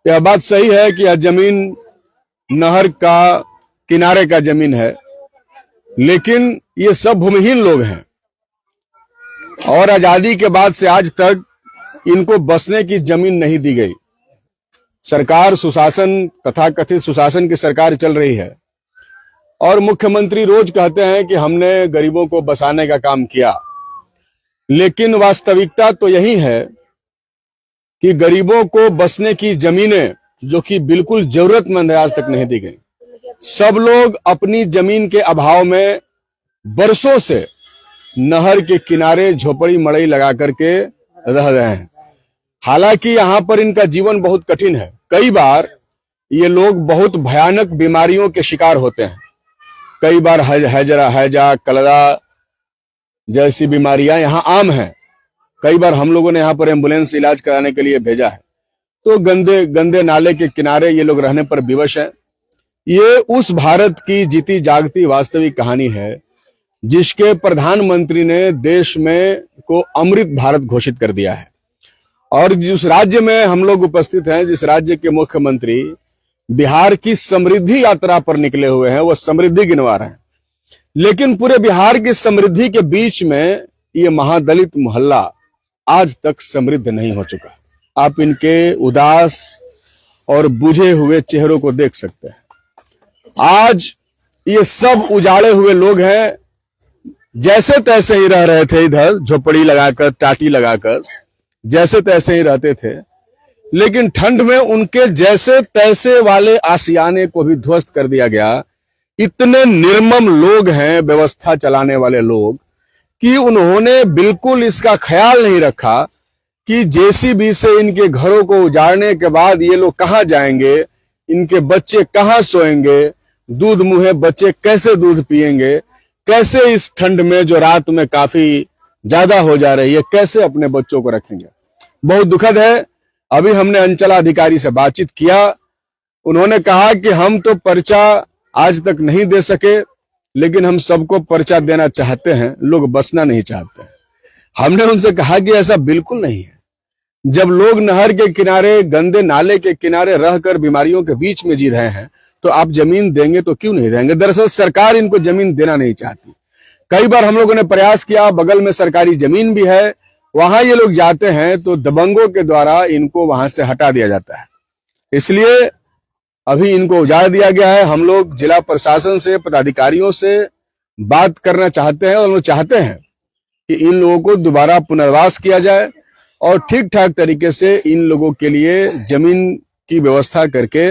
यह बात सही है कि यह जमीन नहर का किनारे का जमीन है, लेकिन ये सब भूमिहीन लोग हैं और आजादी के बाद से आज तक इनको बसने की जमीन नहीं दी गई। सरकार सुशासन, तथाकथित सुशासन की सरकार चल रही है और मुख्यमंत्री रोज कहते हैं कि हमने गरीबों को बसाने का काम किया, लेकिन वास्तविकता तो यही है कि गरीबों को बसने की जमीनें जो कि बिल्कुल जरूरतमंद है आज तक नहीं दी गई। सब लोग अपनी जमीन के अभाव में बरसों से नहर के किनारे झोपड़ी मड़ई लगा करके रह रहे हैं। हालांकि यहाँ पर इनका जीवन बहुत कठिन है। कई बार ये लोग बहुत भयानक बीमारियों के शिकार होते हैं। कई बार हैजा, कलरा जैसी बीमारियां यहाँ आम हैं। कई बार हम लोगों ने यहाँ पर एम्बुलेंस इलाज कराने के लिए भेजा है। तो गंदे गंदे नाले के किनारे ये लोग रहने पर विवश हैं। ये उस भारत की जीती जागती वास्तविक कहानी है जिसके प्रधानमंत्री ने देश में को अमृत भारत घोषित कर दिया है। और जिस राज्य में हम लोग उपस्थित हैं, जिस राज्य के मुख्यमंत्री बिहार की समृद्धि यात्रा पर निकले हुए हैं, वो समृद्धि गिनवा रहे हैं, लेकिन पूरे बिहार की समृद्धि के बीच में ये महादलित मोहल्ला आज तक समृद्ध नहीं हो चुका। आप इनके उदास और बुझे हुए चेहरों को देख सकते हैं। आज ये सब उजाड़े हुए लोग हैं, जैसे तैसे ही रह रहे थे, इधर झोपड़ी लगाकर, टाटी लगाकर जैसे तैसे ही रहते थे, लेकिन ठंड में उनके जैसे तैसे वाले आशियाने को भी ध्वस्त कर दिया गया। इतने निर्मम लोग हैं व्यवस्था चलाने वाले लोग कि उन्होंने बिल्कुल इसका ख्याल नहीं रखा कि जेसीबी से इनके घरों को उजाड़ने के बाद ये लोग कहां जाएंगे, इनके बच्चे कहां सोएंगे, दूध मुहे बच्चे कैसे दूध पिएंगे, कैसे इस ठंड में जो रात में काफी ज्यादा हो जा रही है, कैसे अपने बच्चों को रखेंगे। बहुत दुखद है। अभी हमने अंचलाधिकारी से बातचीत किया, उन्होंने कहा कि हम तो पर्चा आज तक नहीं दे सके, लेकिन हम सबको पर्चा देना चाहते हैं, लोग बसना नहीं चाहते हैं। हमने उनसे कहा कि ऐसा बिल्कुल नहीं है। जब लोग नहर के किनारे, गंदे नाले के किनारे रहकर बीमारियों के बीच में जी रहे हैं, तो आप जमीन देंगे तो क्यों नहीं देंगे। दरअसल सरकार इनको जमीन देना नहीं चाहती। कई बार हम लोगों ने प्रयास किया, बगल में सरकारी जमीन भी है, वहां ये लोग जाते हैं तो दबंगों के द्वारा इनको वहां से हटा दिया जाता है। इसलिए अभी इनको उजाड़ दिया गया है। हम लोग जिला प्रशासन से, पदाधिकारियों से बात करना चाहते हैं और वो चाहते हैं कि इन लोगों को दोबारा पुनर्वास किया जाए और ठीक ठाक तरीके से इन लोगों के लिए जमीन की व्यवस्था करके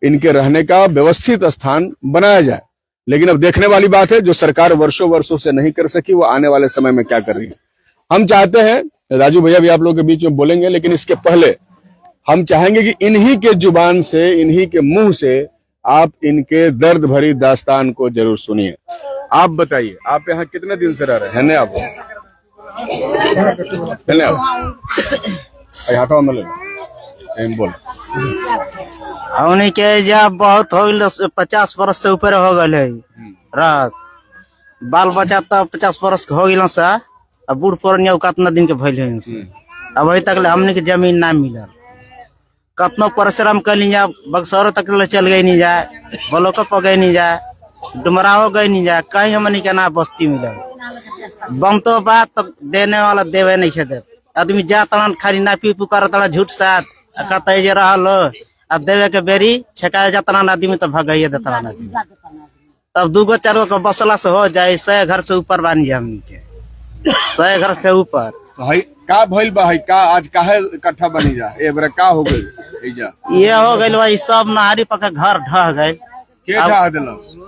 इनके रहने का व्यवस्थित स्थान बनाया जाए। लेकिन अब देखने वाली बात है, जो सरकार वर्षों वर्षों से नहीं कर सकी, वो आने वाले समय में क्या कर रही है। हम चाहते हैं, राजू भैया भी आप लोगों के बीच में बोलेंगे, लेकिन इसके पहले हम चाहेंगे कि इन्हीं के जुबान से, इन्हीं के मुंह से आप इनके दर्द भरी दास्तान को जरूर सुनिए। आप बताइए, आप यहाँ कितने दिन से रह रहे हैं? आप बोल हमने के जब बहुत हो गए, 50 वर्ष से ऊपर हो गए रात, बाल बच्चा तब 50 वर्ष हो गए से, अब बूढ़ पुरानिया कितना दिन के भइल है। अब अभी तक हमने के जमीन ना मिलल। कतनो परिश्रम कर ली जाए, बक्सौर तक चल गई नहीं जाए, ब्लॉक पर गई नहीं जाए, डुमराव गई नहीं जाए, कहीं हमने के ना बस्ती मिलल। बम तो बात तो देने वाला देवे नहीं खेदे। आदमी जा तड़न खाली ना पी पुकार तड़ा झूठ साथ कहते जे रहल आ देवे के बेरी छकाए जाता आदमी तो भगाइए देता आदमी। तब 2 4 गो बसला से हो जाए, 100 घर से ऊपर बानी जाए हमनी के, 100 घर से ऊपर। का भइल बा है का आज काहे इकट्ठा बनी जा ए बरा का हो गई एजा? ये हो गइल भाई, सब नहारी पका घर ढह गए। के ढह देलो?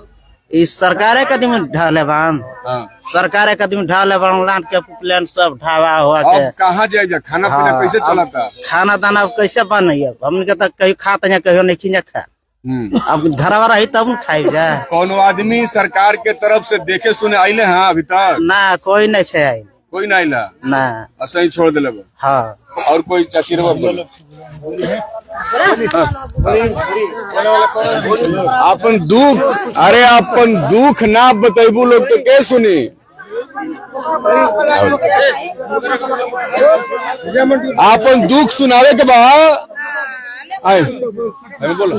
इस सरकारे के आदमी ढाले बान। हां, सरकारे के आदमी ढाले बान, लांट के प्लान सब ढावा हुआ के। अब कहां जाए जा? खाना पीना कैसे चलता? खाना दाना कैसे बनइए? हमन के त कहीं खाता या कहीं नहीं खिया खा। अब घरवा रही तब खाई जा। कोनो आदमी सरकार के तरफ से देखे सुने आइले हैं अभी तक? ना, कोई नहीं खाई, कोई नहीं आइला ना, ऐसे ही छोड़ देले। हाँ, और कोई चाचीरवा बोलो अपन दुख, अरे अपन दुख ना बतेबू लोग तो के सुनी। अपन दुख सुनावे के बाद आए अरे बोलो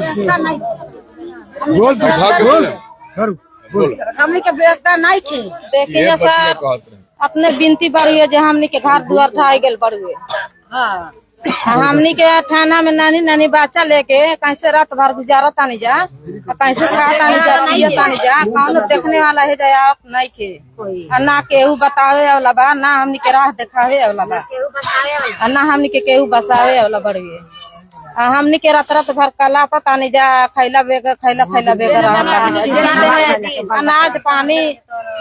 बोल हमने के व्यवस्था नहीं थी देखिए सर अपने बिनती बढ़ी है जो हमने के घर दुआर ठाई गेल बढ़ुए हाँ हमनी के थाना में नानी नानी बच्चा लेके कैसे रात भर गुजारा तानी जा कैसे खा तानी जा पिए तानी जा कौन देखने वाला है दया नहीं के ना केहू बतावे वाला बा ना हमनी के राह दिखावे वाला बा ना हमनी के केहू बसावे वाला बढ़िए हमनी के रात रात भर कला पता नहीं जा खैला बेग अनाज पानी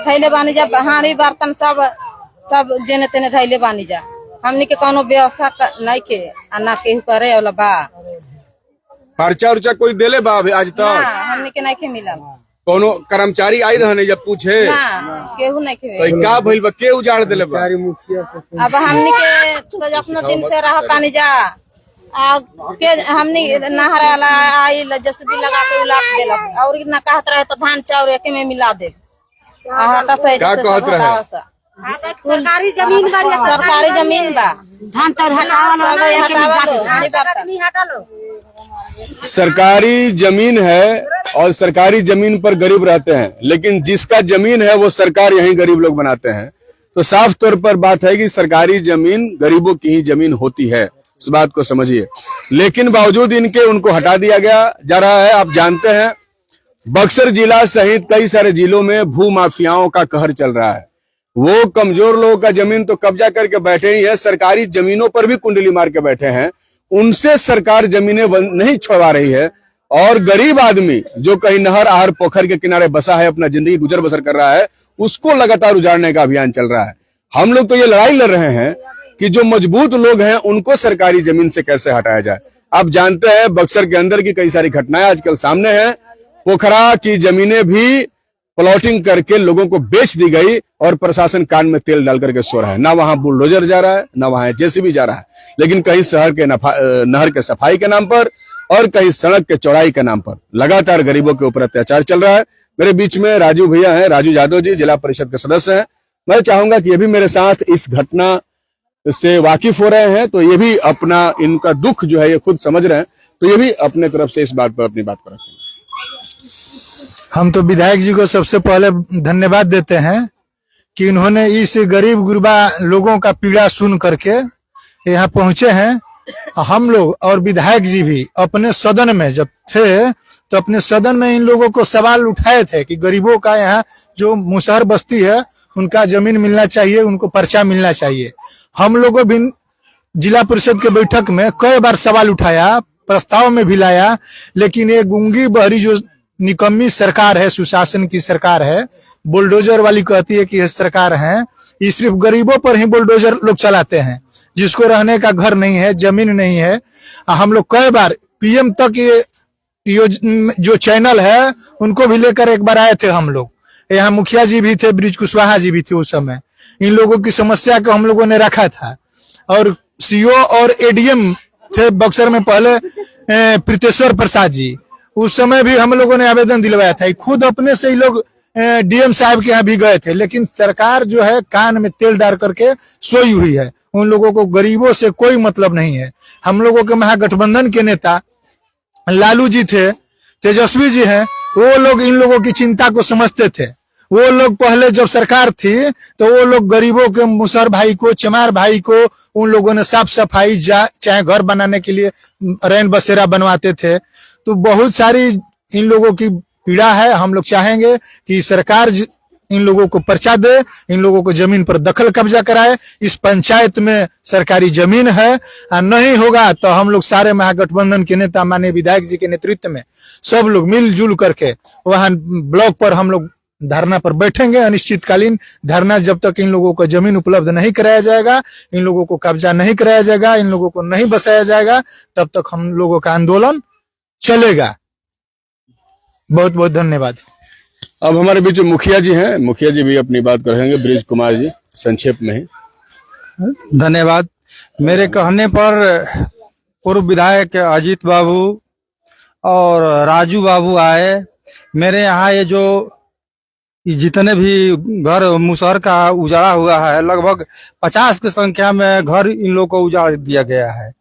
थैले बानी जा हाड़ी बर्तन सब जेने तेने थैले बानी जा हमनी के कोनो व्यवस्था नहीं के ना केहू करे वाला बा पर्चा उर्चा कोई देले बा अभी आज तक हमनी के नहीं के मिलल कोनो कर्मचारी आई रहने जब पूछे ना केहू नहीं के तो का भइल बा के उजाड़ देले बा अब हमनी के तो अपना दिन से रहतानी जा के हमनी नहर वाला आई जसबी लगा के उलाट देला और ना कहत रहे तो धान चाउर एके में मिला दे आटा से का कहत रहे सरकारी जमीन बा धान चाउर हटावा सरकारी जमीन है और सरकारी जमीन पर गरीब रहते हैं, लेकिन जिसका जमीन है वो सरकार यही गरीब लोग बनाते हैं। तो साफ तौर पर बात है कि सरकारी जमीन गरीबों की ही जमीन होती है, इस बात को समझिए। लेकिन बावजूद इनके उनको हटा दिया गया जा रहा है। आप जानते हैं बक्सर जिला सहित कई सारे जिलों में भू माफियाओं का कहर चल रहा है। वो कमजोर लोगों का जमीन तो कब्जा करके बैठे ही है, सरकारी जमीनों पर भी कुंडली मार के बैठे हैं। उनसे सरकार जमीनें नहीं छोड़वा रही है और गरीब आदमी जो कहीं नहर आहर पोखर के किनारे बसा है, अपना जिंदगी गुजर बसर कर रहा है, उसको लगातार उजाड़ने का अभियान चल रहा है। हम लोग तो ये लड़ाई लड़ रहे हैं कि जो मजबूत लोग हैं उनको सरकारी जमीन से कैसे हटाया जाए। आप जानते हैं बक्सर के अंदर की कई सारी घटनाएं आजकल सामने हैं। पोखरा की जमीनें भी प्लॉटिंग करके लोगों को बेच दी गई और प्रशासन कान में तेल डाल करके सो रहा है। ना वहां बुलडोजर जा रहा है, ना वहां जेसीबी जा रहा है, लेकिन कहीं शहर के नहर के सफाई के नाम पर और कहीं सड़क के चौड़ाई के नाम पर लगातार गरीबों के ऊपर अत्याचार चल रहा है। मेरे बीच में राजू भैया हैं, राजू यादव जी जिला परिषद के सदस्य हैं। मैं चाहूंगा कि ये भी मेरे साथ इस घटना से वाकिफ हो रहे हैं, तो ये भी अपना इनका दुख जो है ये खुद समझ रहे हैं, तो ये भी अपने तरफ से इस बात पर अपनी बात को रखें। हम तो विधायक जी को सबसे पहले धन्यवाद देते हैं कि इन्होंने इस गरीब गुरबा लोगों का पीड़ा सुन करके यहाँ पहुंचे हैं। हम लोग और विधायक जी भी अपने सदन में जब थे तो अपने सदन में इन लोगों को सवाल उठाए थे कि गरीबों का यहाँ जो मुसहर बस्ती है उनका जमीन मिलना चाहिए, उनको पर्चा मिलना चाहिए। हम लोगों भी जिला परिषद के बैठक में कई बार सवाल उठाया, प्रस्ताव में भी लाया, लेकिन ये गूंगी बहरी जो निकम्मी सरकार है, सुशासन की सरकार है, बुलडोजर वाली कहती है कि ये सरकार है, ये सिर्फ गरीबों पर ही बुलडोजर लोग चलाते हैं, जिसको रहने का घर नहीं है, जमीन नहीं है। हम लोग कई बार पीएम तक ये जो चैनल है उनको भी लेकर एक बार आए थे। हम लोग यहाँ मुखिया जी भी थे, ब्रिज कुशवाहा जी भी थे उस समय। इन लोगों की समस्या को हम लोगों ने रखा था और सीओ और एडीएम थे बक्सर में पहले प्रीतेश्वर प्रसाद जी, उस समय भी हम लोगों ने आवेदन दिलवाया था। खुद अपने से ही लोग डीएम साहब के यहाँ भी गए थे, लेकिन सरकार जो है कान में तेल डाल करके सोई हुई है। उन लोगों को गरीबों से कोई मतलब नहीं है। हम लोगों के महागठबंधन के नेता लालू जी थे, तेजस्वी जी हैं, वो लोग इन लोगों की चिंता को समझते थे। वो लोग पहले जब सरकार थी तो वो लोग गरीबों के मुसहर भाई को, चमार भाई को उन लोगों ने साफ सफाई चाहे घर बनाने के लिए रैन बसेरा बनवाते थे। तो बहुत सारी इन लोगों की पीड़ा है। हम लोग चाहेंगे कि सरकार इन लोगों को पर्चा दे, इन लोगों को जमीन पर दखल कब्जा कराए। इस पंचायत में सरकारी जमीन है, और नहीं होगा तो हम लोग सारे महागठबंधन के नेता माननीय विधायक जी के नेतृत्व में सब लोग मिलजुल करके वहां ब्लॉक पर हम लोग धरना पर बैठेंगे। अनिश्चितकालीन धरना, जब तक इन लोगों को जमीन उपलब्ध नहीं कराया जाएगा, इन लोगों को कब्जा नहीं कराया जाएगा, इन लोगों को नहीं बसाया जाएगा, तब तक हम लोगों का आंदोलन चलेगा। बहुत बहुत धन्यवाद। अब हमारे बीच में मुखिया जी हैं, मुखिया जी भी अपनी बात करेंगे। ब्रिज कुमार जी संक्षेप में ही। धन्यवाद। मेरे कहने पर पूर्व विधायक अजीत बाबू और राजू बाबू आए। मेरे यहाँ ये जो जितने भी घर मुसहर का उजाड़ा हुआ है, लगभग 50 की संख्या में घर इन लोगों को उजाड़ दिया गया है।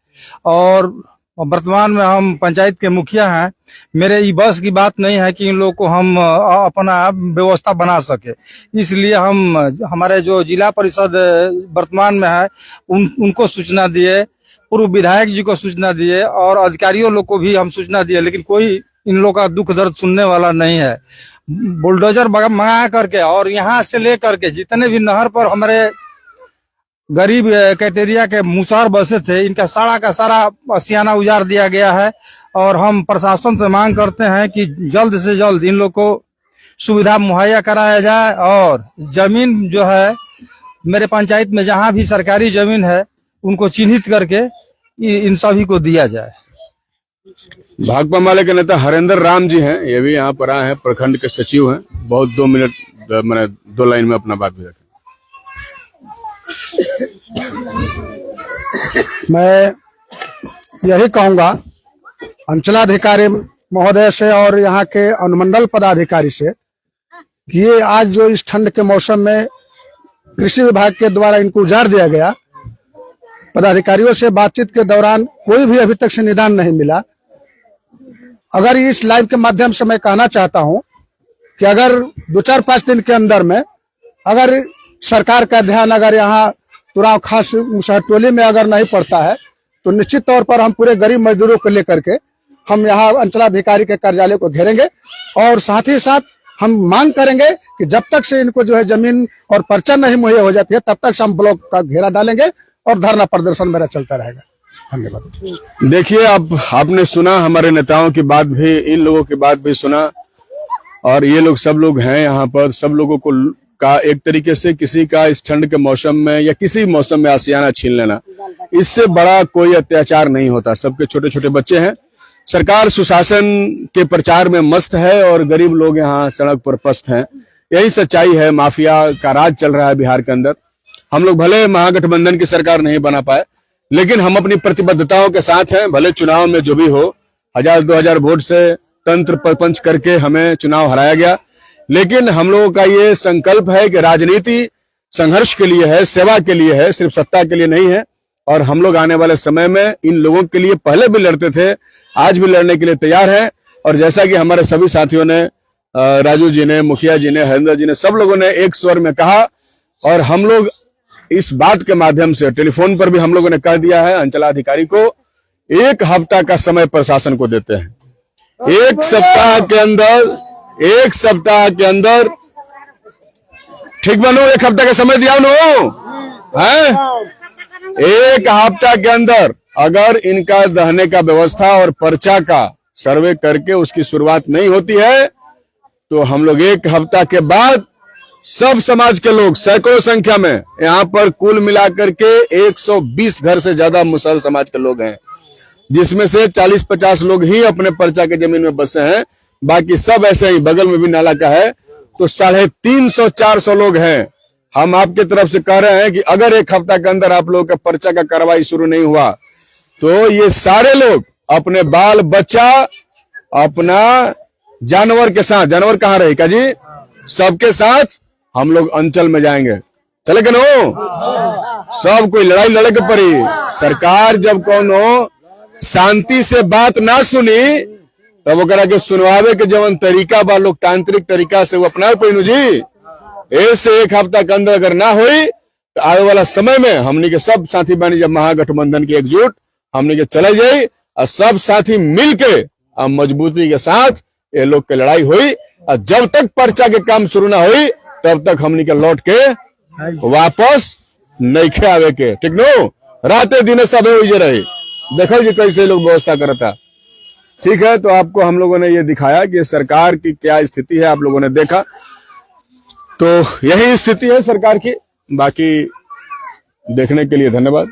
और और वर्तमान में हम पंचायत के मुखिया हैं। मेरे ये बस की बात नहीं है कि इन लोगों को हम अपना व्यवस्था बना सके, इसलिए हम हमारे जो जिला परिषद वर्तमान में है उनको सूचना दिए, पूर्व विधायक जी को सूचना दिए और अधिकारियों लोग को भी हम सूचना दिए, लेकिन कोई इन लोगों का दुख दर्द सुनने वाला नहीं है। बुलडोजर मंगा करके और यहाँ से लेकर के जितने भी नहर पर हमारे गरीब कैटेरिया के मुसार बसे थे, इनका सारा का सारा असियाना उजाड़ दिया गया है। और हम प्रशासन से मांग करते हैं कि जल्द से जल्द इन लोग को सुविधा मुहैया कराया जाए और जमीन जो है मेरे पंचायत में जहां भी सरकारी जमीन है उनको चिन्हित करके इन सभी को दिया जाए। भाकपा माले के नेता हरेंद्र राम जी हैं, ये भी यहाँ पर आए हैं, प्रखंड के सचिव हैं। बहुत 2 मिनट मैंने 2 लाइन में अपना बात भी रखा। मैं यही कहूंगा अंचलाधिकारी महोदय से और यहाँ के अनुमंडल पदाधिकारी से कि ये आज जो इस ठंड के मौसम में कृषि विभाग के द्वारा इनको उजाड़ दिया गया, पदाधिकारियों से बातचीत के दौरान कोई भी अभी तक से निदान नहीं मिला। अगर इस लाइव के माध्यम से मैं कहना चाहता हूं कि अगर 2-4-5 दिन के अंदर में अगर सरकार का ध्यान अगर यहाँ तुराव खास मुसहटोली में अगर नहीं पड़ता है तो निश्चित तौर पर हम पूरे गरीब मजदूरों को लेकर के हम यहाँ अंचलाधिकारी के कार्यालय को घेरेंगे और साथ ही साथ हम मांग करेंगे कि जब तक से इनको जो है जमीन और पर्चा नहीं मुहैया हो जाती है तब तक से हम ब्लॉक का घेरा डालेंगे और धरना प्रदर्शन मेरा चलता रहेगा। धन्यवाद। देखिए, आपने सुना हमारे नेताओं की बात भी, इन लोगों की बात भी सुना, और ये लोग सब लोग हैं यहाँ पर। सब लोगों को का एक तरीके से किसी का इस ठंड के मौसम में या किसी मौसम में आशियाना छीन लेना, इससे बड़ा कोई अत्याचार नहीं होता। सबके छोटे छोटे बच्चे हैं। सरकार सुशासन के प्रचार में मस्त है और गरीब लोग यहाँ सड़क पर पस्त हैं। यही सच्चाई है। माफिया का राज चल रहा है बिहार के अंदर। हम लोग भले महागठबंधन की सरकार नहीं बना पाए, लेकिन हम अपनी प्रतिबद्धताओं के साथ हैं। भले चुनाव में जो भी हो, 1000-2000 वोट से तंत्र प्रपंच करके हमें चुनाव हराया गया, लेकिन हम लोगों का ये संकल्प है कि राजनीति संघर्ष के लिए है, सेवा के लिए है, सिर्फ सत्ता के लिए नहीं है। और हम लोग आने वाले समय में इन लोगों के लिए पहले भी लड़ते थे, आज भी लड़ने के लिए तैयार हैं। और जैसा कि हमारे सभी साथियों ने, राजू जी ने, मुखिया जी ने, हरिंदर जी ने, सब लोगों ने एक स्वर में कहा, और हम लोग इस बात के माध्यम से टेलीफोन पर भी हम लोगों ने कह दिया है, अंचलाधिकारी को 1 हफ्ता का समय प्रशासन को देते हैं। 1 सप्ताह के अंदर ठीक बनो। 1 हफ्ता का समय दिया उन्होंने है। 1 हफ्ता के अंदर अगर इनका रहने का व्यवस्था और पर्चा का सर्वे करके उसकी शुरुआत नहीं होती है तो हम लोग 1 हफ्ता के बाद सब समाज के लोग सैकड़ों संख्या में, यहाँ पर कुल मिलाकर के 120 घर से ज्यादा मुसहर समाज के लोग हैं, जिसमें से 40-50 लोग ही अपने पर्चा के जमीन में बसे हैं। बाकी सब ऐसे ही बगल में भी नाला का है, तो 350-400 लोग हैं। हम आपके तरफ से कह रहे हैं कि अगर 1 हफ्ता के अंदर आप लोगों का पर्चा का कार्रवाई शुरू नहीं हुआ तो ये सारे लोग अपने बाल बच्चा, अपना जानवर के साथ, जानवर कहाँ रहेगा जी, सबके साथ हम लोग अंचल में जाएंगे। चले के नो, सब कोई लड़ाई लड़े के पड़ी। सरकार जब कोनो शांति से बात ना सुनी तब ओकरा के सुनवावे के जवन तरीका बा, लोकतांत्रिक तरीका से वो अपना पैनु जी। ऐसे 1 हफ्ता के अंदर अगर ना हुई तो आने वाला समय में हमनी के सब साथी बनी, जब महागठबंधन की एकजुट हमनी के चले जाये और सब साथी मिलके और मजबूती के साथ ये लोग के लड़ाई हुई। और जब तक पर्चा के काम शुरू ना हुई तब तक हमनी के लौट के वापस नहीं आवे के, ठीक नो। राते दिन सब रहे, देखो जी कैसे लोग व्यवस्था करता। ठीक है, तो आपको हम लोगों ने ये दिखाया कि सरकार की क्या स्थिति है, आप लोगों ने देखा। तो यही स्थिति है सरकार की। बाकी देखने के लिए धन्यवाद।